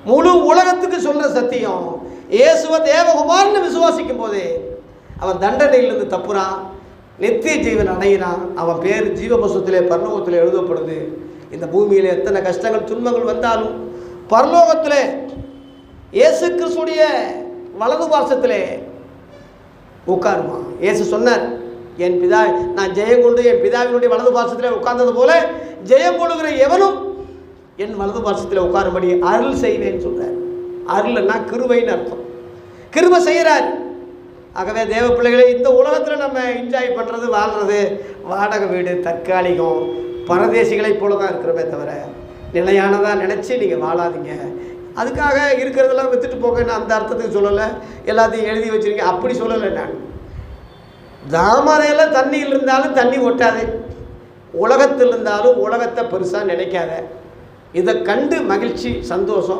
முழு உலகத்துக்கு சொல்கிற சத்தியம். இயேசுவை தேவகுமாரன்னு விசுவாசிக்கும் போதே அவன் தண்டனையிலிருந்து தப்புறான், நித்திய ஜீவன் அடைகிறான். அவன் பேர் ஜீவபுஸ்தகத்திலே பரலோகத்தில் எழுதப்படுது. இந்த பூமியில் எத்தனை கஷ்டங்கள் துன்பங்கள் வந்தாலும் பரலோகத்தில் இயேசு கிறிஸ்துடைய வலது பார்சத்திலே உட்காருவான். இயேசு சொன்னார், என் பிதா, நான் ஜெயம் கொண்டு என் பிதாவினுடைய வலது பார்சத்திலே உட்கார்ந்தது போல ஜெயம் கொள்ளுகிற எவனும் என் வலது பார்சத்தில் உட்காரும்படி அருள் செய்வேன்னு சொல்றார். அருள்னா கிருபைன்னு அர்த்தம். கிருபை செய்கிறார். ஆகவே தேவ பிள்ளைகளை, இந்த உலகத்தில் நம்ம என்ஜாய் பண்ணுறது, வாழ்கிறது வாடகை வீடு, தற்காலிகம், பரதேசிகளை போல தான் இருக்கிறமே தவிர நிலையானதாக நினச்சி நீங்கள் வாழாதீங்க. அதுக்காக இருக்கிறதெல்லாம் விற்றுட்டு போக நான் அந்த அர்த்தத்துக்கு சொல்லலை. எல்லாத்தையும் எழுதி வச்சுருக்கேன் அப்படி சொல்லலை. நான் தாமரையில் தண்ணியில் இருந்தாலும் தண்ணி ஒட்டாது, உலகத்தில் இருந்தாலும் உலகத்தை பெருசாக நினைக்காத. இதை கண்டு மகிழ்ச்சி, சந்தோஷம்.